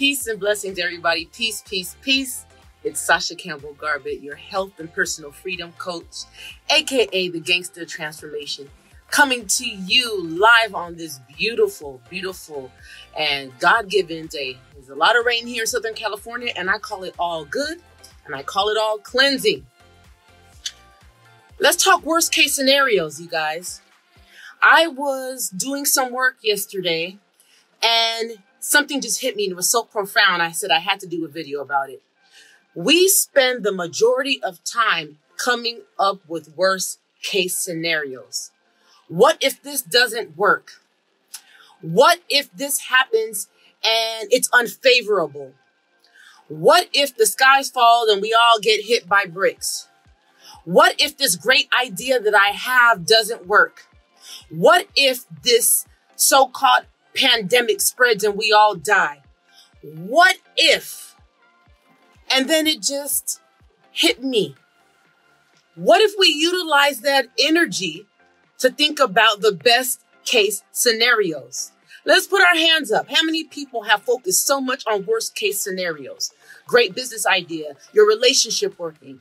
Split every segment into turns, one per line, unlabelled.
Peace and blessings, everybody. Peace, peace, peace. It's Sasha Campbell-Garbutt, your health and personal freedom coach, aka the Gangster Transformation, coming to you live on this beautiful, beautiful and God-given day. There's a lot of rain here in Southern California, and I call it all good, and I call it all cleansing. Let's talk worst case scenarios, you guys. I was doing some work yesterday, and something just hit me, and it was so profound. I said I had to do a video about it. We spend the majority of time coming up with worst case scenarios. What if this doesn't work? What if this happens and it's unfavorable? What if the skies fall and we all get hit by bricks? What if this great idea that I have doesn't work? What if this so-called pandemic spreads and we all die? What if? And then it just hit me. What if we utilize that energy to think about the best case scenarios? Let's put our hands up. How many people have focused so much on worst case scenarios? Great business idea, your relationship working,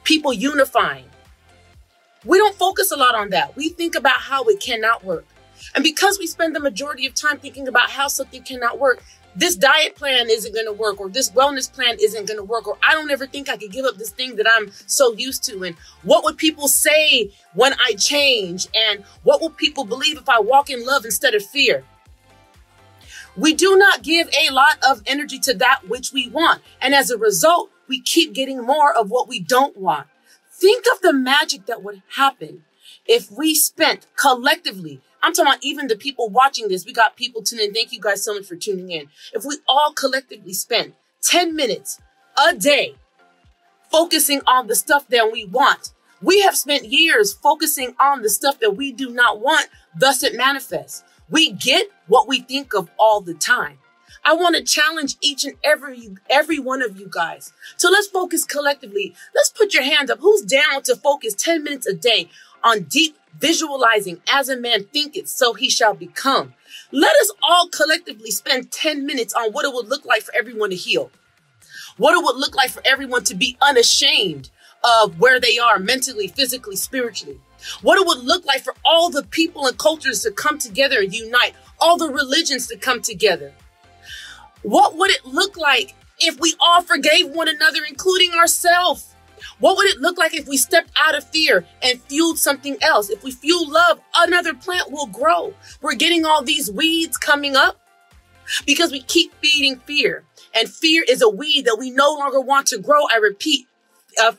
people unifying. We don't focus a lot on that. We think about how it cannot work. And because we spend the majority of time thinking about how something cannot work, this diet plan isn't going to work, or this wellness plan isn't going to work, or I don't ever think I could give up this thing that I'm so used to. And what would people say when I change? And what will people believe if I walk in love instead of fear? We do not give a lot of energy to that which we want. And as a result, we keep getting more of what we don't want. Think of the magic that would happen if we spent collectively, I'm talking about even the people watching this. We got people tuning in. Thank you guys so much for tuning in. If we all collectively spend 10 minutes a day focusing on the stuff that we want, we have spent years focusing on the stuff that we do not want, thus it manifests. We get what we think of all the time. I want to challenge each and every one of you guys. So let's focus collectively. Let's put your hands up. Who's down to focus 10 minutes a day on deep visualizing? As a man thinketh, so he shall become. Let us all collectively spend 10 minutes on what it would look like for everyone to heal. What it would look like for everyone to be unashamed of where they are mentally, physically, spiritually. What it would look like for all the people and cultures to come together and unite. All the religions to come together. What would it look like if we all forgave one another, including ourselves? What would it look like if we stepped out of fear and fueled something else? If we fuel love, another plant will grow. We're getting all these weeds coming up because we keep feeding fear. And fear is a weed that we no longer want to grow. I repeat,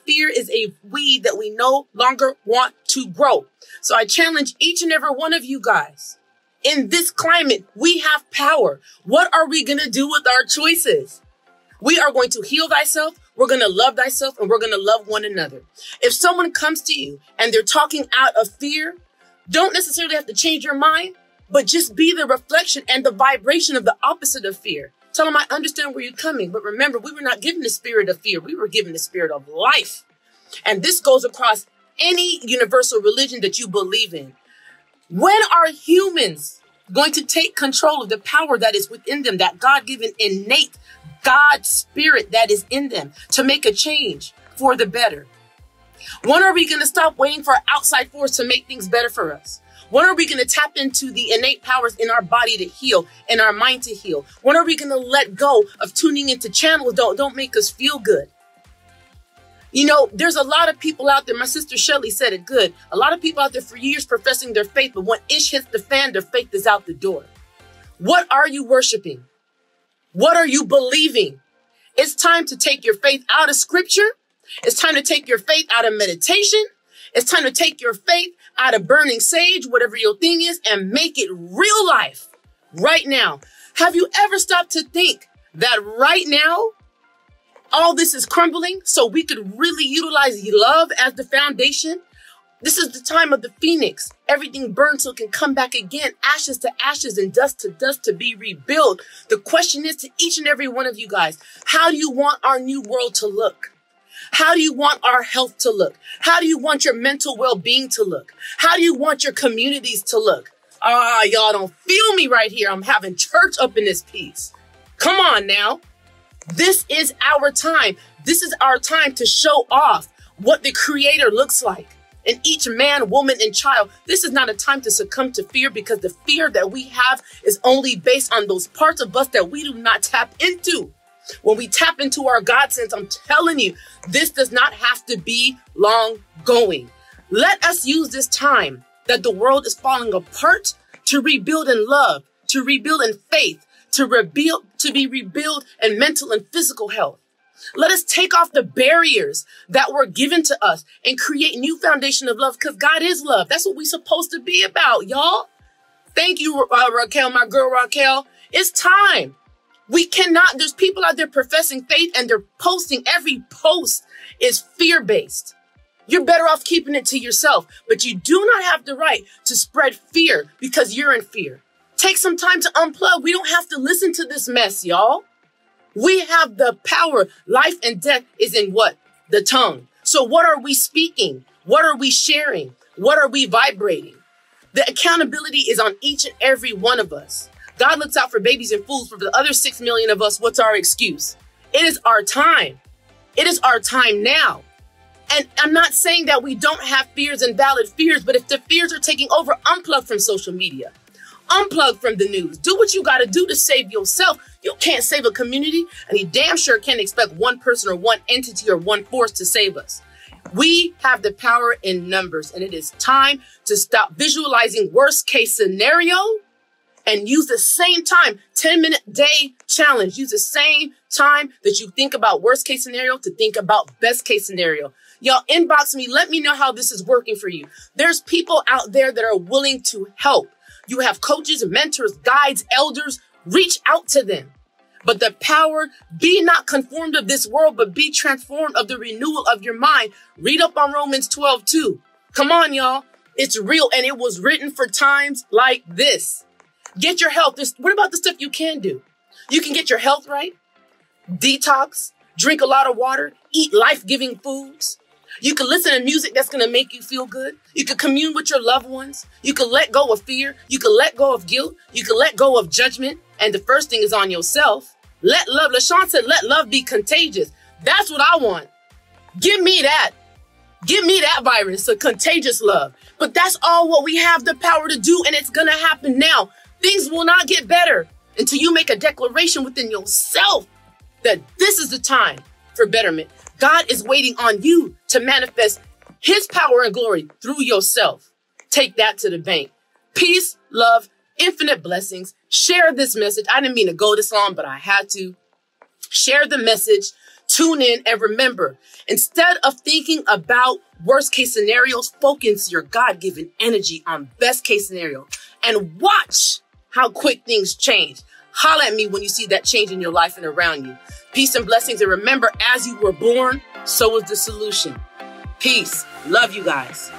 fear is a weed that we no longer want to grow. So I challenge each and every one of you guys. In this climate, we have power. What are we going to do with our choices? We are going to heal thyself. We're going to love thyself, and we're going to love one another. If someone comes to you and they're talking out of fear, don't necessarily have to change your mind, but just be the reflection and the vibration of the opposite of fear. Tell them, I understand where you're coming. But remember, we were not given the spirit of fear. We were given the spirit of life. And this goes across any universal religion that you believe in. When are humans going to take control of the power that is within them, that God-given innate God spirit that is in them, to make a change for the better? When are we going to stop waiting for outside force to make things better for us? When are we going to tap into the innate powers in our body to heal and our mind to heal? When are we going to let go of tuning into channels that don't make us feel good? You know, there's a lot of people out there. My sister Shelly said it good. A lot of people out there for years professing their faith, but when ish hits the fan, their faith is out the door. What are you worshiping? What are you believing? It's time to take your faith out of scripture. It's time to take your faith out of meditation. It's time to take your faith out of burning sage, whatever your thing is, and make it real life right now. Have you ever stopped to think that right now, all this is crumbling so we could really utilize love as the foundation? This is the time of the phoenix. Everything burns so it can come back again, ashes to ashes and dust to dust to be rebuilt. The question is to each and every one of you guys, how do you want our new world to look? How do you want our health to look? How do you want your mental well-being to look? How do you want your communities to look? Y'all don't feel me right here. I'm having church up in this piece. Come on now. This is our time. This is our time to show off what the Creator looks like in each man, woman, and child. This is not a time to succumb to fear, because the fear that we have is only based on those parts of us that we do not tap into. When we tap into our God sense, I'm telling you, this does not have to be long going. Let us use this time that the world is falling apart to rebuild in love, to rebuild in faith, to be rebuilt in mental and physical health. Let us take off the barriers that were given to us and create new foundation of love, because God is love. That's what we're supposed to be about, y'all. Thank you, Raquel, my girl Raquel. It's time. We cannot, there's people out there professing faith and they're posting, every post is fear-based. You're better off keeping it to yourself, but you do not have the right to spread fear because you're in fear. Take some time to unplug. We don't have to listen to this mess, y'all. We have the power. Life and death is in what? The tongue. So what are we speaking? What are we sharing? What are we vibrating? The accountability is on each and every one of us. God looks out for babies and fools. For the other 6 million of us, what's our excuse? It is our time. It is our time now. And I'm not saying that we don't have fears and valid fears, but if the fears are taking over, unplug from social media. Unplug from the news. Do what you got to do to save yourself. You can't save a community, and you damn sure can't expect one person or one entity or one force to save us. We have the power in numbers, and it is time to stop visualizing worst case scenario and use the same time, 10-minute day challenge. Use the same time that you think about worst case scenario to think about best case scenario. Y'all inbox me. Let me know how this is working for you. There's people out there that are willing to help. You have coaches, mentors, guides, elders. Reach out to them. But the power, be not conformed of this world, but be transformed of the renewal of your mind. Read up on Romans 12:2. Come on, y'all. It's real, and it was written for times like this. Get your health. What about the stuff you can do? You can get your health right, detox, drink a lot of water, eat life-giving foods. You can listen to music that's going to make you feel good. You can commune with your loved ones. You can let go of fear. You can let go of guilt. You can let go of judgment. And the first thing is on yourself. Let love, LaShawn said, let love be contagious. That's what I want. Give me that. Give me that virus, a contagious love. But that's all what we have the power to do, and it's going to happen now. Things will not get better until you make a declaration within yourself that this is the time for betterment. God is waiting on you to manifest his power and glory through yourself. Take that to the bank. Peace, love, infinite blessings. Share this message. I didn't mean to go this long, but I had to. Share the message. Tune in, and remember, instead of thinking about worst case scenarios, focus your God-given energy on best case scenario and watch how quick things change. Holler at me when you see that change in your life and around you. Peace and blessings. And remember, as you were born, so is the solution. Peace. Love you guys.